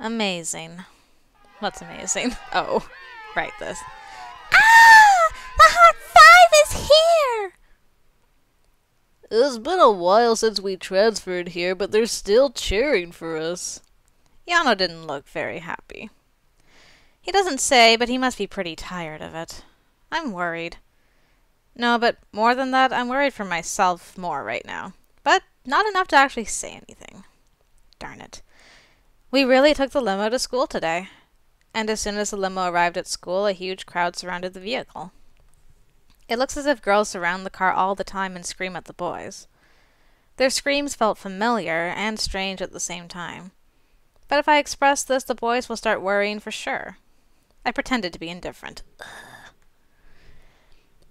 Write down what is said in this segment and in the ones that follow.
Amazing. What's amazing? Oh, right, this. Ah! The Hot Five is here! It's been a while since we transferred here, but they're still cheering for us. Yano didn't look very happy. He doesn't say, but he must be pretty tired of it. I'm worried. No, but more than that, I'm worried for myself more right now. But not enough to actually say anything. Darn it. We really took the limo to school today. And as soon as the limo arrived at school, a huge crowd surrounded the vehicle. It looks as if girls surround the car all the time and scream at the boys. Their screams felt familiar and strange at the same time. But if I express this, the boys will start worrying for sure. I pretended to be indifferent.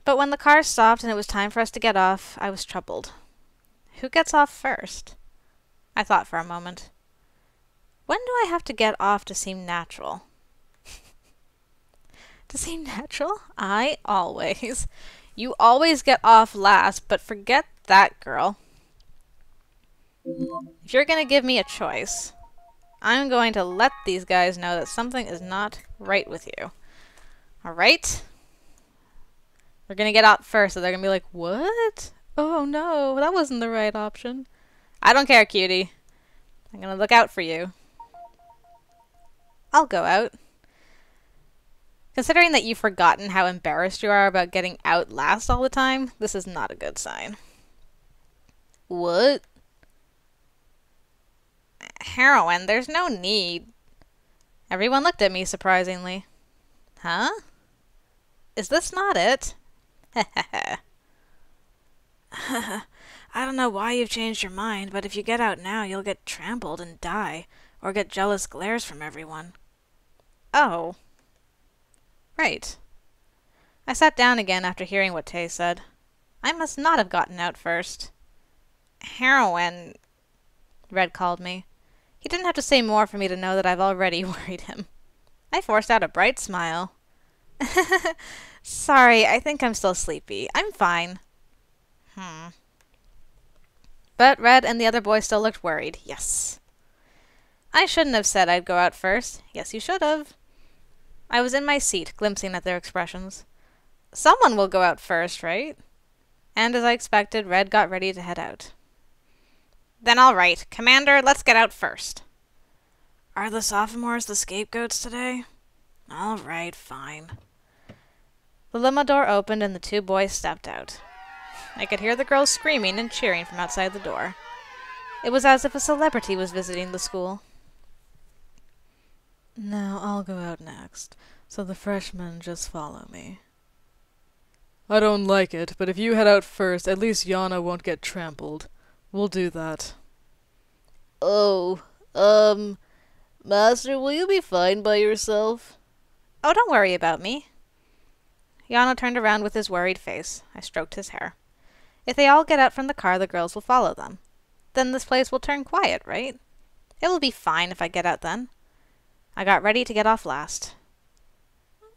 But when the car stopped and it was time for us to get off, I was troubled. Who gets off first? I thought for a moment. When do I have to get off to seem natural? To seem natural? I always. You always get off last, but forget that, girl. If you're going to give me a choice, I'm going to let these guys know that something is not right with you. Alright? They're going to get out first, so they're going to be like, what? Oh no, that wasn't the right option. I don't care, cutie. I'm going to look out for you. I'll go out. Considering that you've forgotten how embarrassed you are about getting out last all the time, this is not a good sign. What? Heroine, there's no need. Everyone looked at me surprisingly. Huh? Is this not it? I don't know why you've changed your mind, but if you get out now, you'll get trampled and die, or get jealous glares from everyone. Oh. Right. I sat down again after hearing what Tay said. I must not have gotten out first. Heroine, Red called me. He didn't have to say more for me to know that I've already worried him. I forced out a bright smile. Sorry, I think I'm still sleepy. I'm fine. But Red and the other boy still looked worried. Yes. I shouldn't have said I'd go out first. Yes, you should have. I was in my seat, glimpsing at their expressions. Someone will go out first, right? And as I expected, Red got ready to head out. Then all right. Commander, let's get out first. Are the sophomores the scapegoats today? All right, fine. The limo door opened and the two boys stepped out. I could hear the girls screaming and cheering from outside the door. It was as if a celebrity was visiting the school. Now I'll go out next, so the freshmen just follow me. I don't like it, but if you head out first, at least Yana won't get trampled. We'll do that. Oh, Master, will you be fine by yourself? Oh, don't worry about me. Yana turned around with his worried face. I stroked his hair. If they all get out from the car, the girls will follow them. Then this place will turn quiet, right? It will be fine if I get out then. I got ready to get off last.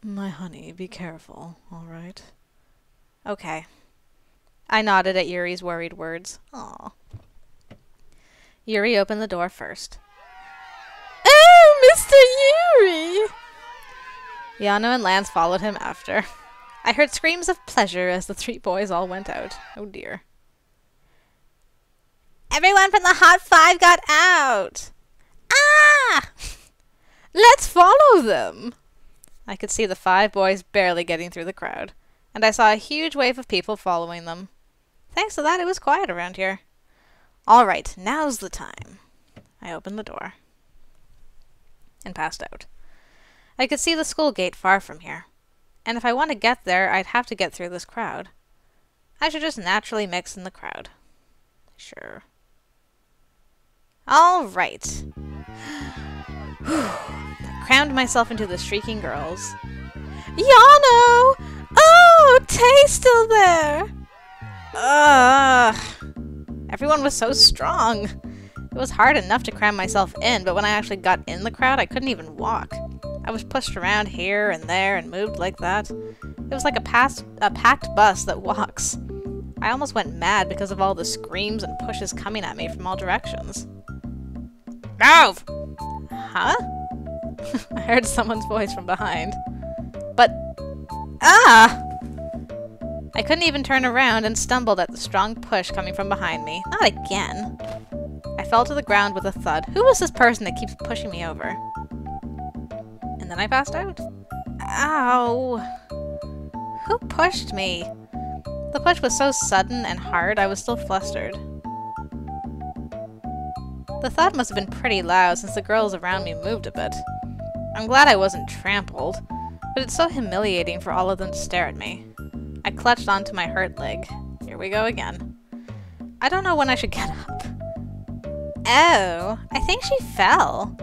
My honey, be careful, all right? Okay. I nodded at Yuri's worried words. Aw. Yuri opened the door first. Oh, Mr. Yuri! Yano and Lance followed him after. I heard screams of pleasure as the three boys all went out. Oh dear. Everyone from the Hot Five got out! Ah! Let's follow them! I could see the 5 boys barely getting through the crowd, and I saw a huge wave of people following them. Thanks to that, it was quiet around here. All right, now's the time. I opened the door and passed out. I could see the school gate far from here, and if I want to get there, I'd have to get through this crowd. I should just naturally mix in the crowd. Sure. All right. I crammed myself into the shrieking girls. Yano! Oh, Tay's still there! Ugh. Everyone was so strong. It was hard enough to cram myself in, but when I actually got in the crowd, I couldn't even walk. I was pushed around here and there and moved like that. It was like a packed bus that walks. I almost went mad because of all the screams and pushes coming at me from all directions. Move! Huh? I heard someone's voice from behind. But... Ah! I couldn't even turn around and stumbled at the strong push coming from behind me. Not again. I fell to the ground with a thud. Who is this person that keeps pushing me over? And then I passed out. Ow! Who pushed me? The push was so sudden and hard, I was still flustered. The thud must have been pretty loud since the girls around me moved a bit. I'm glad I wasn't trampled, but it's so humiliating for all of them to stare at me. I clutched onto my hurt leg. Here we go again. I don't know when I should get up. Oh, I think she fell.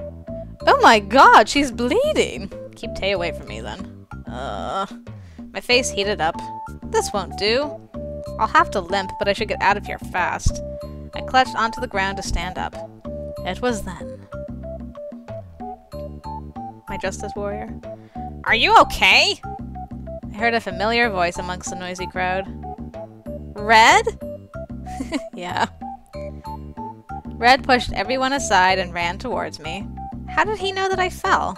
Oh my god, she's bleeding! Keep Tay away from me then. My face heated up. This won't do. I'll have to limp, but I should get out of here fast. I clutched onto the ground to stand up. It was then. My justice warrior. Are you okay? I heard a familiar voice amongst the noisy crowd. Red? Yeah. Red pushed everyone aside and ran towards me. How did he know that I fell?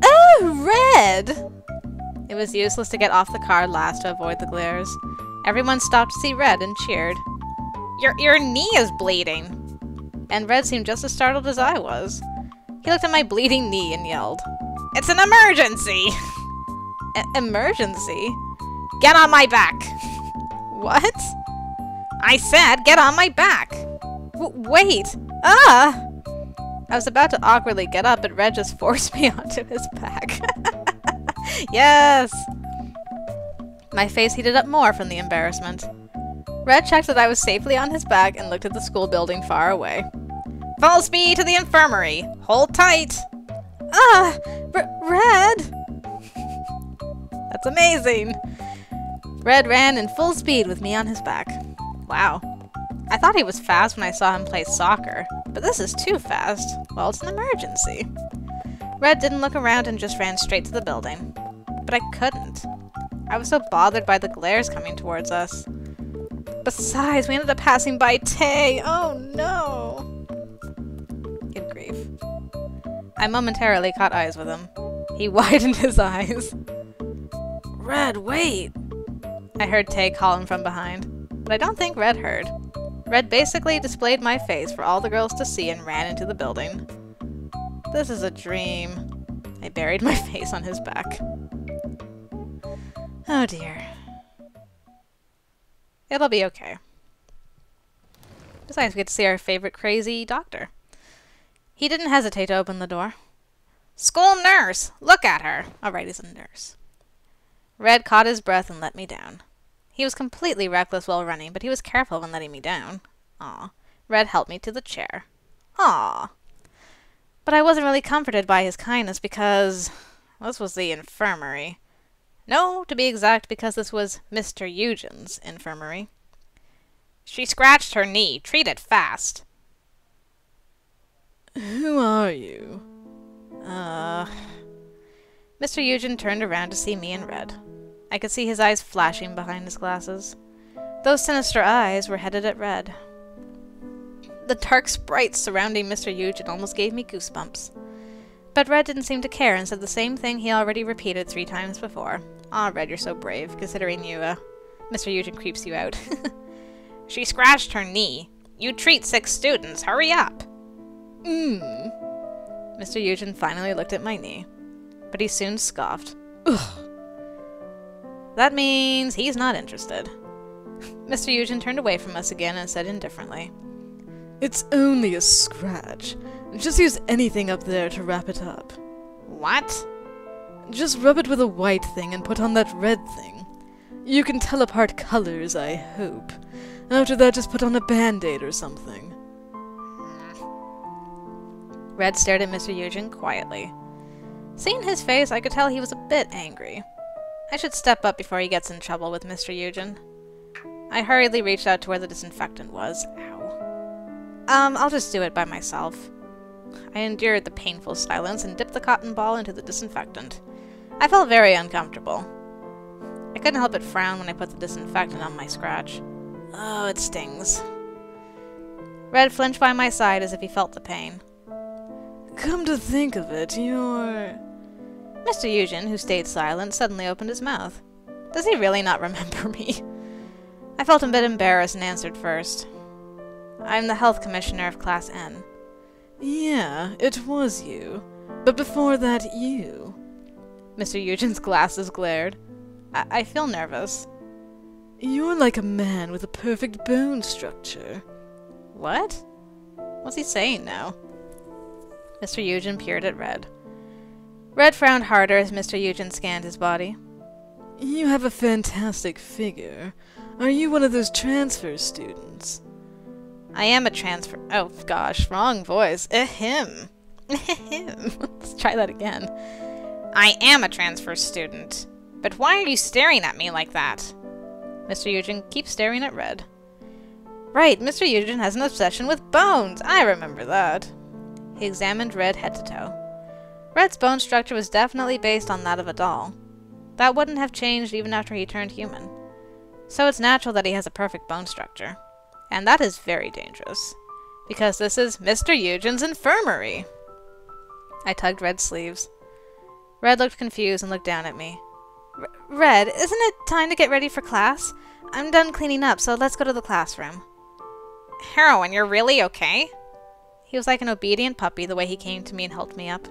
Oh, Red! It was useless to get off the car last to avoid the glares. Everyone stopped to see Red and cheered. Your knee is bleeding! And Red seemed just as startled as I was. He looked at my bleeding knee and yelled, "It's an emergency!" Emergency? Get on my back! What? I said, get on my back! Wait! Ah! I was about to awkwardly get up, but Red just forced me onto his back. Yes! My face heated up more from the embarrassment. Red checked that I was safely on his back and looked at the school building far away. Full speed to the infirmary! Hold tight! Ah! Red! That's amazing! Red ran in full speed with me on his back. Wow. I thought he was fast when I saw him play soccer, but this is too fast. Well, it's an emergency. Red didn't look around and just ran straight to the building. But I couldn't. I was so bothered by the glares coming towards us. Besides, we ended up passing by Tay. Oh no! Good grief. I momentarily caught eyes with him. He widened his eyes. Red, wait! I heard Tay call him from behind, but I don't think Red heard. Red basically displayed my face for all the girls to see and ran into the building. This is a dream. I buried my face on his back. Oh dear. It'll be okay. Besides, we get to see our favorite crazy doctor. He didn't hesitate to open the door. School nurse! Look at her! Alright, he's a nurse. Red caught his breath and let me down. He was completely reckless while running, but he was careful when letting me down. Aw. Red helped me to the chair. Aw. But I wasn't really comforted by his kindness because this was the infirmary. No, to be exact, because this was Mr. Eugen's infirmary. She scratched her knee. Treat it fast. Who are you? Mr. Eugen turned around to see me and Red. I could see his eyes flashing behind his glasses. Those sinister eyes were headed at Red. The dark sprites surrounding Mr. Eugen almost gave me goosebumps. But Red didn't seem to care and said the same thing he already repeated 3 times before. Aw, Red, you're so brave, considering you, Mr. Eugen creeps you out. She scratched her knee. You treat 6 students. Hurry up. Mr. Eugen finally looked at my knee. But he soon scoffed. Ugh. That means he's not interested. Mr. Eugen turned away from us again and said indifferently, It's only a scratch. Just use anything up there to wrap it up. What? Just rub it with a white thing and put on that red thing. You can tell apart colors, I hope. After that, just put on a band-aid or something. Red stared at Mr. Eugen quietly. Seeing his face, I could tell he was a bit angry. I should step up before he gets in trouble with Mr. Eugen. I hurriedly reached out to where the disinfectant was. Ow. I'll just do it by myself. I endured the painful silence and dipped the cotton ball into the disinfectant. I felt very uncomfortable. I couldn't help but frown when I put the disinfectant on my scratch. Oh, it stings. Red flinched by my side as if he felt the pain. Come to think of it, you're... Mr. Eugen, who stayed silent, suddenly opened his mouth. Does he really not remember me? I felt a bit embarrassed and answered first. I'm the health commissioner of Class N. Yeah, it was you. But before that, you. Mr. Eugen's glasses glared. I feel nervous. You're like a man with a perfect bone structure. What? What's he saying now? Mr. Eugen peered at Red. Red frowned harder as Mr. Eugen scanned his body. You have a fantastic figure. Are you one of those transfer students? I am a transfer... Oh, gosh, wrong voice. Ahem. Ahem. Let's try that again. I am a transfer student. But why are you staring at me like that? Mr. Eugen keeps staring at Red. Right, Mr. Eugen has an obsession with bones. I remember that. He examined Red head to toe. Red's bone structure was definitely based on that of a doll. That wouldn't have changed even after he turned human. So it's natural that he has a perfect bone structure. And that is very dangerous. Because this is Mr. Eugen's infirmary. I tugged Red's sleeves. Red looked confused and looked down at me. Red, isn't it time to get ready for class? I'm done cleaning up, so let's go to the classroom. Heroine, you're really okay? He was like an obedient puppy the way he came to me and helped me up.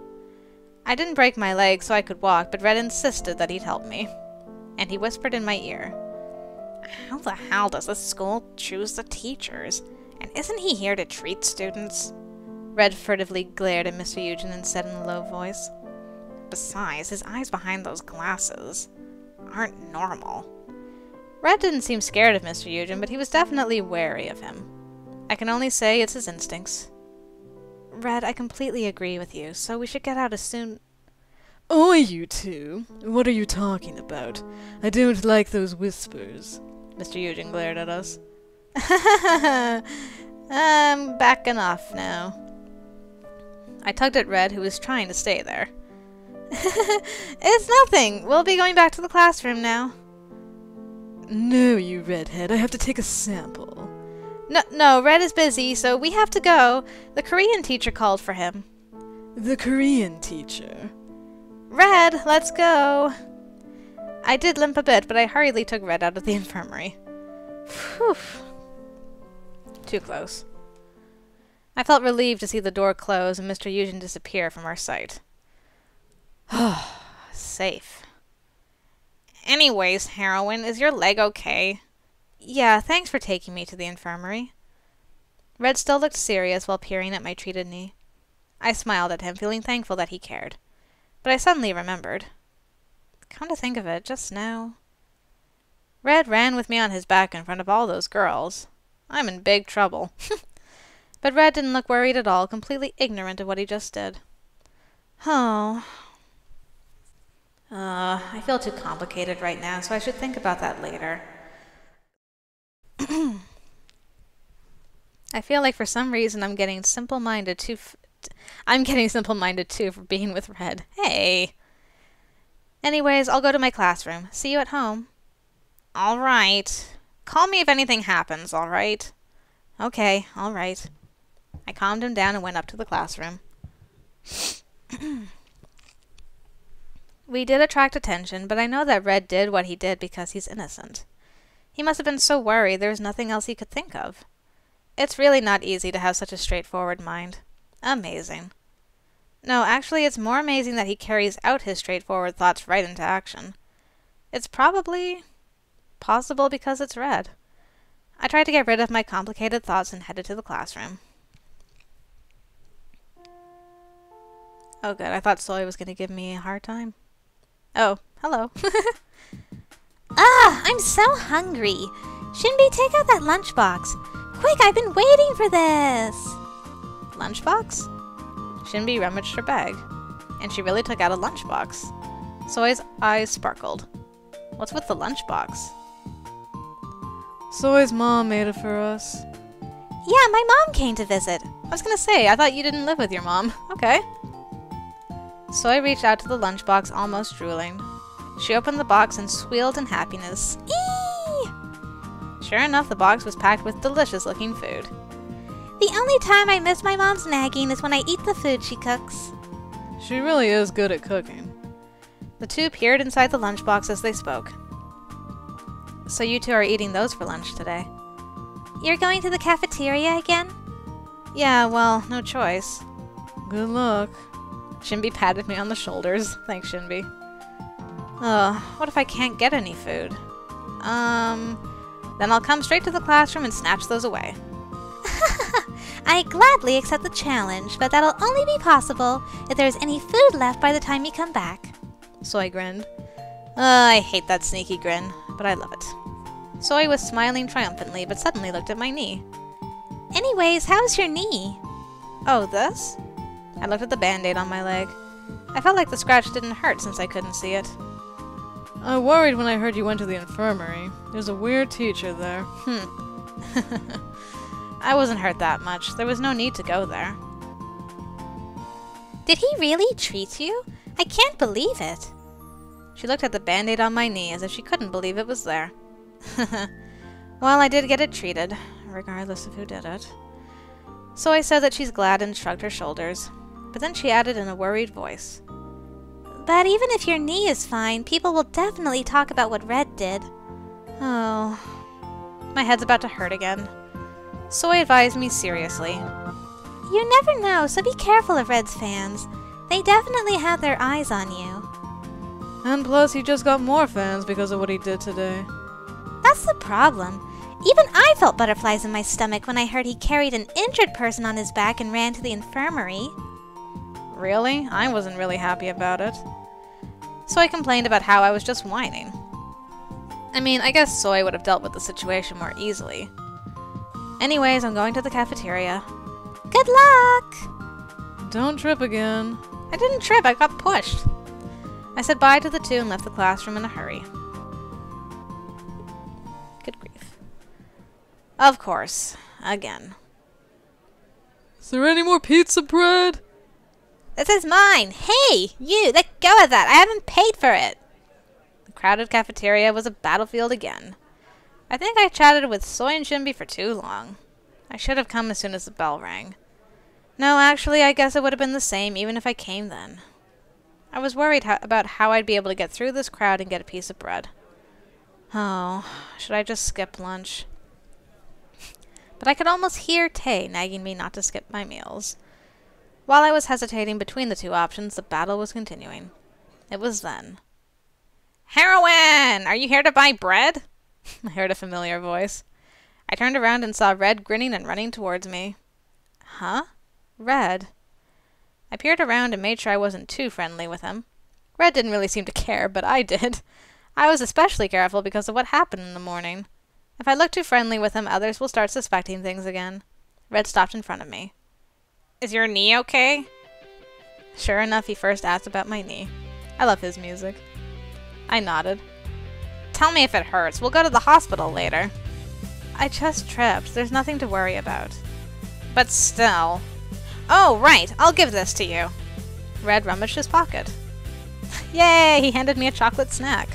I didn't break my leg so I could walk, but Red insisted that he'd help me. And he whispered in my ear. How the hell does this school choose the teachers? And isn't he here to treat students? Red furtively glared at Mr. Eugen and said in a low voice. Besides, his eyes behind those glasses aren't normal. Red didn't seem scared of Mr. Eugen, but he was definitely wary of him. I can only say it's his instincts. Red, I completely agree with you, so we should get out as soon... Oi, you two! What are you talking about? I don't like those whispers. Mr. Eugen glared at us. I'm backing off now. I tugged at Red, who was trying to stay there. It's nothing. We'll be going back to the classroom now. No, you redhead. I have to take a sample. No, Red is busy, so we have to go. The Korean teacher called for him. The Korean teacher? Red, let's go. I did limp a bit, but I hurriedly took Red out of the infirmary. Whew. Too close. I felt relieved to see the door close and Mr. Eugen disappear from our sight. Safe. Anyways, Heroine, is your leg okay? Yeah, thanks for taking me to the infirmary. Red still looked serious while peering at my treated knee. I smiled at him, feeling thankful that he cared. But I suddenly remembered. Come to think of it, just now... Red ran with me on his back in front of all those girls. I'm in big trouble. But Red didn't look worried at all, completely ignorant of what he just did. Oh... I feel too complicated right now, so I should think about that later. I feel like for some reason I'm getting simple-minded too for being with Red. Hey! Anyways, I'll go to my classroom. See you at home. Alright. Call me if anything happens, alright? Okay, alright. I calmed him down and went up to the classroom. We did attract attention, but I know that Red did what he did because he's innocent. He must have been so worried there was nothing else he could think of. It's really not easy to have such a straightforward mind. Amazing. No, actually, it's more amazing that he carries out his straightforward thoughts right into action. It's probably possible because it's Red. I tried to get rid of my complicated thoughts and headed to the classroom. Oh good, I thought Soy was going to give me a hard time. Oh, hello. I'm so hungry. Shinbi, take out that lunchbox. Quick, I've been waiting for this. Lunchbox? Shinbi rummaged her bag, and she really took out a lunchbox. Soy's eyes sparkled. What's with the lunchbox? Soy's mom made it for us. Yeah, my mom came to visit. I was gonna say, I thought you didn't live with your mom. Okay. Soy reached out to the lunchbox, almost drooling. She opened the box and squealed in happiness. Eee! Sure enough, the box was packed with delicious-looking food. The only time I miss my mom's nagging is when I eat the food she cooks. She really is good at cooking. The two peered inside the lunchbox as they spoke. So you two are eating those for lunch today? You're going to the cafeteria again? Yeah, well, no choice. Good luck. Shinbi patted me on the shoulders. Thanks, Shinbi. What if I can't get any food? Then I'll come straight to the classroom and snatch those away. I gladly accept the challenge, but that'll only be possible if there's any food left by the time you come back. Soy grinned. I hate that sneaky grin, but I love it. Soy was smiling triumphantly, but suddenly looked at my knee. Anyways, how's your knee? Oh, this? I looked at the band-aid on my leg. I felt like the scratch didn't hurt since I couldn't see it. I worried when I heard you went to the infirmary. There's a weird teacher there. I wasn't hurt that much. There was no need to go there. Did he really treat you? I can't believe it. She looked at the band-aid on my knee as if she couldn't believe it was there. Well, I did get it treated, regardless of who did it. So I said that she's glad and shrugged her shoulders. But then she added in a worried voice. But even if your knee is fine, people will definitely talk about what Red did. Oh. My head's about to hurt again. Soy advised me seriously. You never know, so be careful of Red's fans. They definitely have their eyes on you. And plus, he just got more fans because of what he did today. That's the problem. Even I felt butterflies in my stomach when I heard he carried an injured person on his back and ran to the infirmary. Really? I wasn't really happy about it. Soy complained about how I was just whining. I mean, I guess Soy would have dealt with the situation more easily. Anyways, I'm going to the cafeteria. Good luck! Don't trip again. I didn't trip, I got pushed. I said bye to the two and left the classroom in a hurry. Good grief. Of course. Again. Is there any more pizza bread? This is mine! Hey! You! Let go of that! I haven't paid for it! The crowded cafeteria was a battlefield again. I think I chatted with Soy and Shinbi for too long. I should have come as soon as the bell rang. No, actually, I guess it would have been the same even if I came then. I was worried about how I'd be able to get through this crowd and get a piece of bread. Oh, should I just skip lunch? But I could almost hear Tay nagging me not to skip my meals. While I was hesitating between the two options, the battle was continuing. It was then. Heroine! Are you here to buy bread? I heard a familiar voice. I turned around and saw Red grinning and running towards me. Huh? Red? I peered around and made sure I wasn't too friendly with him. Red didn't really seem to care, but I did. I was especially careful because of what happened in the morning. If I look too friendly with him, others will start suspecting things again. Red stopped in front of me. Is your knee okay? Sure enough, he first asked about my knee. I love his music. I nodded. Tell me if it hurts. We'll go to the hospital later. I just tripped. There's nothing to worry about. But still. Oh, right. I'll give this to you. Red rummaged his pocket. Yay! He handed me a chocolate snack.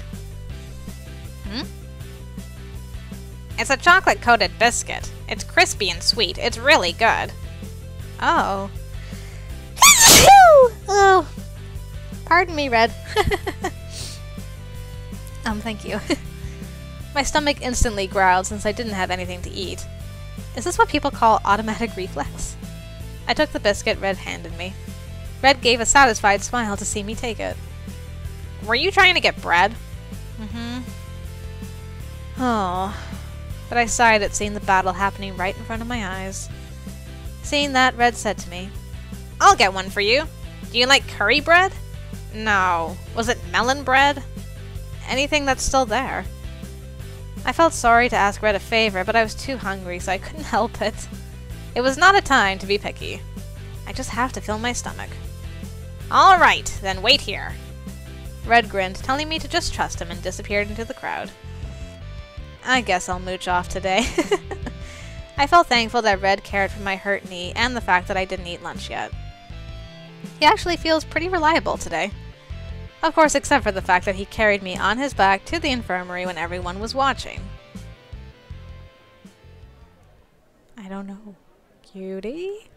It's a chocolate-coated biscuit. It's crispy and sweet. It's really good. Oh. Oh. Pardon me, Red. Thank you. My stomach instantly growled since I didn't have anything to eat. Is this what people call automatic reflex? I took the biscuit Red handed me. Red gave a satisfied smile to see me take it. Were you trying to get bread? Oh. But I sighed at seeing the battle happening right in front of my eyes. Seeing that, Red said to me, I'll get one for you. Do you like curry bread? No. Was it melon bread? Anything that's still there. I felt sorry to ask Red a favor, but I was too hungry, so I couldn't help it. It was not a time to be picky. I just have to fill my stomach. All right, then wait here. Red grinned, telling me to just trust him, and disappeared into the crowd. I guess I'll mooch off today. I felt thankful that Red cared for my hurt knee and the fact that I didn't eat lunch yet. He actually feels pretty reliable today. Of course, except for the fact that he carried me on his back to the infirmary when everyone was watching. I don't know. Cutie?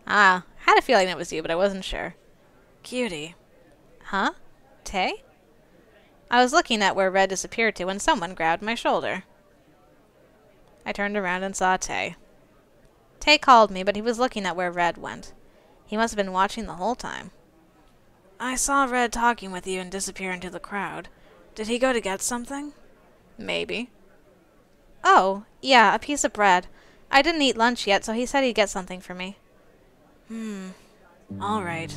Ah, had a feeling it was you, but I wasn't sure. Cutie. Huh? Tay? I was looking at where Red disappeared to when someone grabbed my shoulder. I turned around and saw Tay. Tay called me, but he was looking at where Red went. He must have been watching the whole time. I saw Red talking with you and disappear into the crowd. Did he go to get something? Maybe. Oh, yeah, a piece of bread. I didn't eat lunch yet, so he said he'd get something for me. All right.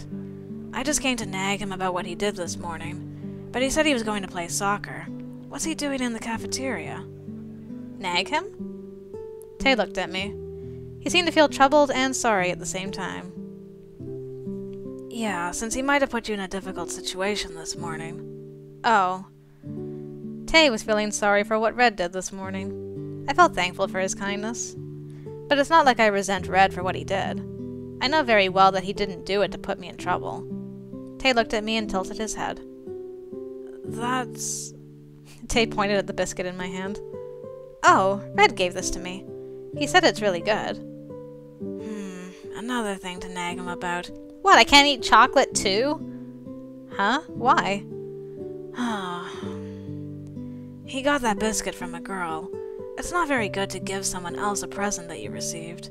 I just came to nag him about what he did this morning, but he said he was going to play soccer. What's he doing in the cafeteria? Nag him? Tay looked at me. He seemed to feel troubled and sorry at the same time. Yeah, since he might have put you in a difficult situation this morning. Oh. Tay was feeling sorry for what Red did this morning. I felt thankful for his kindness. But it's not like I resent Red for what he did. I know very well that he didn't do it to put me in trouble. Tay looked at me and tilted his head. That's... Tay pointed at the biscuit in my hand. Oh, Red gave this to me. He said it's really good. Another thing to nag him about. What, I can't eat chocolate too? Huh? Why? He got that biscuit from a girl. It's not very good to give someone else a present that you received.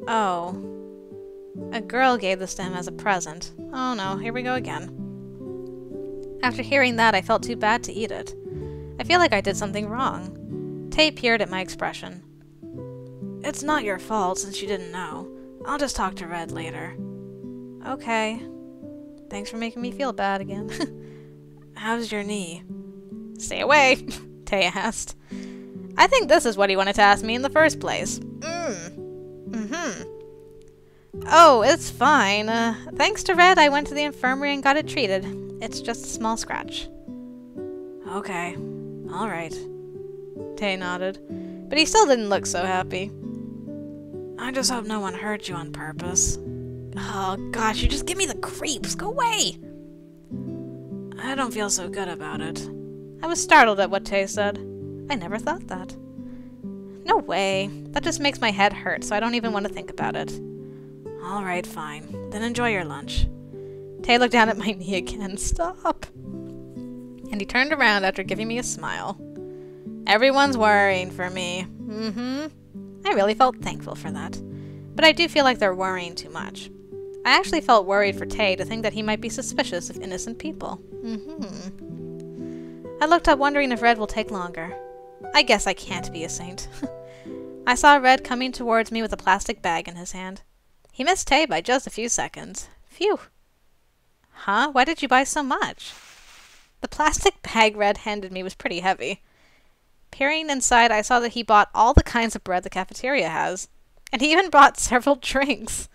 Oh. A girl gave this to him as a present. Oh no, here we go again. After hearing that, I felt too bad to eat it. I feel like I did something wrong. Tay peered at my expression. It's not your fault since you didn't know. I'll just talk to Red later. Okay. Thanks for making me feel bad again. How's your knee? Stay away, Tay asked. I think this is what he wanted to ask me in the first place. Oh, it's fine. Thanks to Red, I went to the infirmary and got it treated. It's just a small scratch. Okay. All right. Tay nodded, but he still didn't look so happy. I just hope no one hurt you on purpose. Oh, gosh, you just give me the creeps. Go away! I don't feel so good about it. I was startled at what Tay said. I never thought that. No way. That just makes my head hurt, so I don't even want to think about it. All right, fine. Then enjoy your lunch. Tay looked down at my knee again. Stop! And he turned around after giving me a smile. Everyone's worrying for me. I really felt thankful for that. But I do feel like they're worrying too much. I actually felt worried for Tay to think that he might be suspicious of innocent people. I looked up wondering if Red will take longer. I guess I can't be a saint. I saw Red coming towards me with a plastic bag in his hand. He missed Tay by just a few seconds. Phew. Huh? Why did you buy so much? The plastic bag Red handed me was pretty heavy. Peering inside, I saw that he bought all the kinds of bread the cafeteria has. And he even brought several drinks.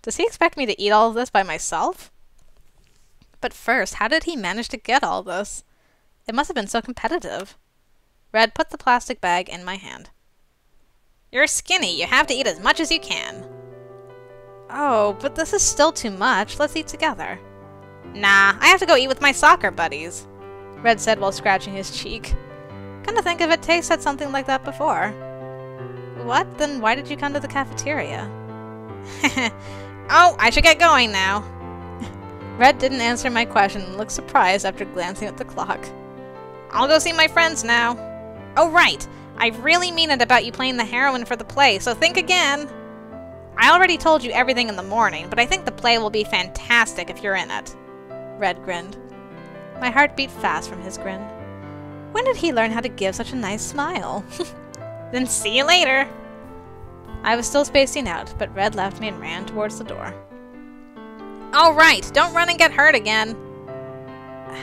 Does he expect me to eat all of this by myself? But first, how did he manage to get all this? It must have been so competitive. Red put the plastic bag in my hand. You're skinny. You have to eat as much as you can. Oh, but this is still too much. Let's eat together. Nah, I have to go eat with my soccer buddies, Red said while scratching his cheek. Come to think of it, Tay said something like that before. What? Then why did you come to the cafeteria? Oh, I should get going now. Red didn't answer my question and looked surprised after glancing at the clock. I'll go see my friends now. Oh, right. I really mean it about you playing the heroine for the play, so think again. I already told you everything in the morning, but I think the play will be fantastic if you're in it. Red grinned. My heart beat fast from his grin. When did he learn how to give such a nice smile? Then see you later. I was still spacing out, but Red left me and ran towards the door. All right, don't run and get hurt again.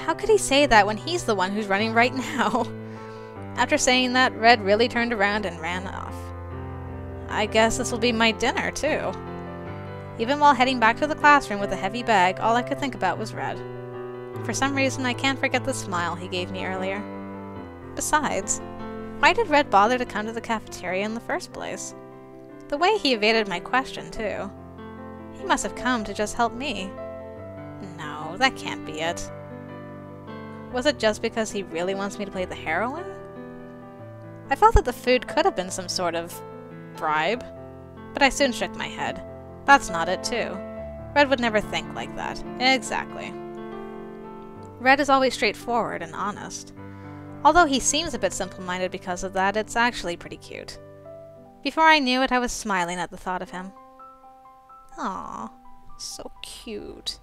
How could he say that when he's the one who's running right now? After saying that, Red really turned around and ran off. I guess this will be my dinner, too. Even while heading back to the classroom with a heavy bag, all I could think about was Red. For some reason, I can't forget the smile he gave me earlier. Besides, why did Red bother to come to the cafeteria in the first place? The way he evaded my question, too. He must have come to just help me. No, that can't be it. Was it just because he really wants me to play the heroine? I felt that the food could have been some sort of bribe. But I soon shook my head. That's not it, too. Red would never think like that. Exactly. Red is always straightforward and honest. Although he seems a bit simple-minded because of that, it's actually pretty cute. Before I knew it, I was smiling at the thought of him. Aww, so cute.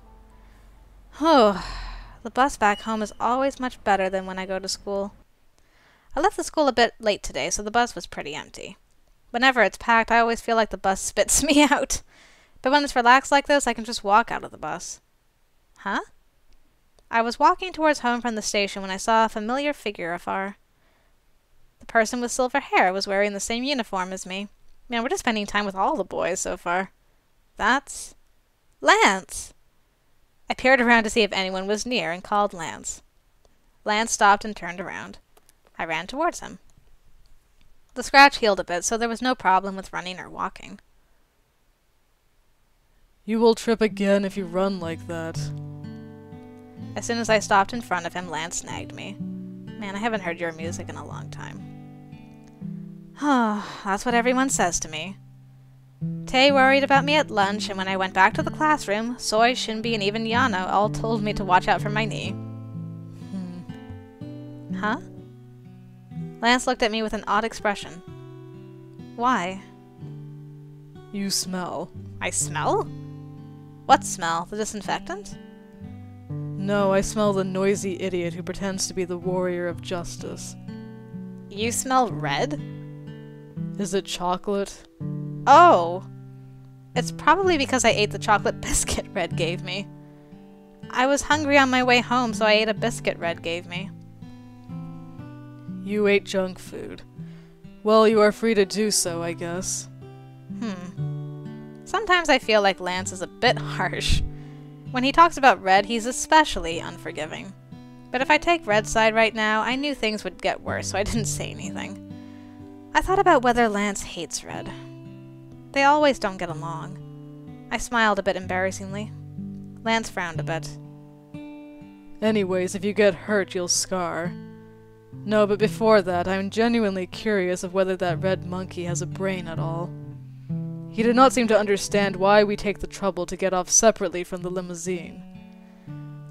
Oh, the bus back home is always much better than when I go to school. I left the school a bit late today, so the bus was pretty empty. Whenever it's packed, I always feel like the bus spits me out. But when it's relaxed like this, I can just walk out of the bus. Huh? I was walking towards home from the station when I saw a familiar figure afar. The person with silver hair was wearing the same uniform as me. Man, we're just spending time with all the boys so far. That's Lance! I peered around to see if anyone was near and called Lance. Lance stopped and turned around. I ran towards him. The scratch healed a bit, so there was no problem with running or walking. You will trip again if you run like that. As soon as I stopped in front of him, Lance snagged me. Man, I haven't heard your music in a long time. Oh, that's what everyone says to me. Tay worried about me at lunch, and when I went back to the classroom, Soy, Shinbi, and even Yano all told me to watch out for my knee. Huh? Lance looked at me with an odd expression. Why? You smell. I smell? What smell? The disinfectant? No, I smell the noisy idiot who pretends to be the warrior of justice. You smell red? Is it chocolate? Oh! It's probably because I ate the chocolate biscuit Red gave me. I was hungry on my way home, so I ate a biscuit Red gave me. You ate junk food. Well, you are free to do so, I guess. Sometimes I feel like Lance is a bit harsh. When he talks about Red, he's especially unforgiving. But if I take Red's side right now, I knew things would get worse, so I didn't say anything. I thought about whether Lance hates Red. They always don't get along. I smiled a bit embarrassingly. Lance frowned a bit. Anyways, if you get hurt, you'll scar. No, but before that, I'm genuinely curious of whether that red monkey has a brain at all. He did not seem to understand why we take the trouble to get off separately from the limousine.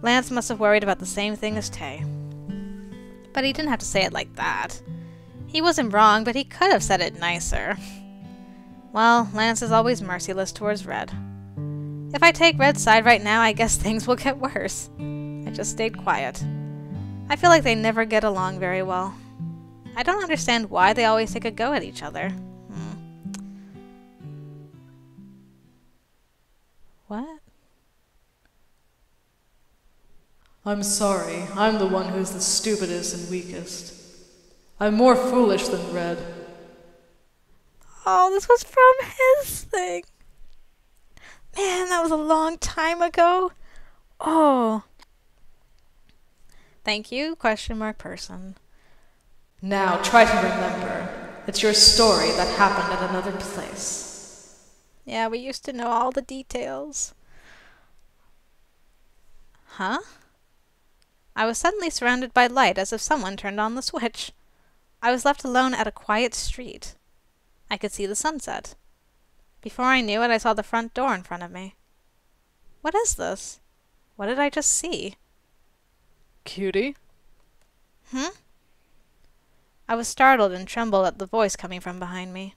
Lance must have worried about the same thing as Tay. But he didn't have to say it like that. He wasn't wrong, but he could have said it nicer. Well, Lance is always merciless towards Red. If I take Red's side right now, I guess things will get worse. I just stayed quiet. I feel like they never get along very well. I don't understand why they always take a go at each other. What? I'm sorry. I'm the one who's the stupidest and weakest. I'm more foolish than Red. Oh, this was from his thing. Man, that was a long time ago. Oh. Thank you, question mark person. Now, try to remember. It's your story that happened at another place. Yeah, we used to know all the details. Huh? I was suddenly surrounded by light as if someone turned on the switch. I was left alone at a quiet street. I could see the sunset. Before I knew it, I saw the front door in front of me. What is this? What did I just see? Cutie? I was startled and trembled at the voice coming from behind me.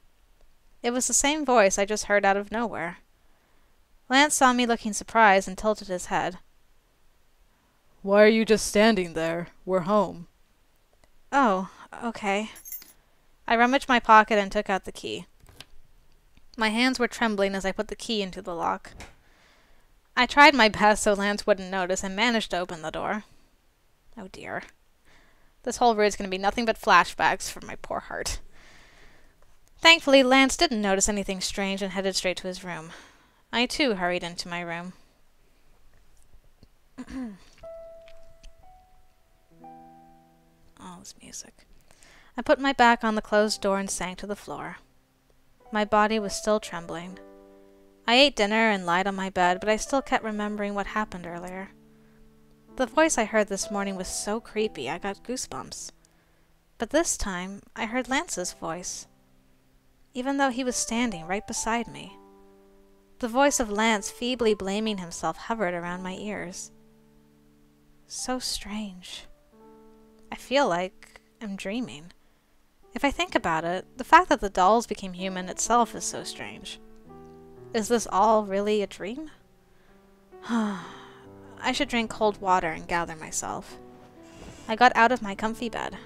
It was the same voice I just heard out of nowhere. Lance saw me looking surprised and tilted his head. Why are you just standing there? We're home. Oh, okay. I rummaged my pocket and took out the key. My hands were trembling as I put the key into the lock. I tried my best so Lance wouldn't notice and managed to open the door. Oh dear. This whole route is going to be nothing but flashbacks for my poor heart. Thankfully, Lance didn't notice anything strange and headed straight to his room. I too hurried into my room. Oh, this music. I put my back on the closed door and sank to the floor. My body was still trembling. I ate dinner and lied on my bed, but I still kept remembering what happened earlier. The voice I heard this morning was so creepy, I got goosebumps. But this time, I heard Lance's voice. even though he was standing right beside me. The voice of Lance feebly blaming himself hovered around my ears. So strange. I feel like I'm dreaming. If I think about it, the fact that the dolls became human itself is so strange. Is this all really a dream? I should drink cold water and gather myself. I got out of my comfy bed.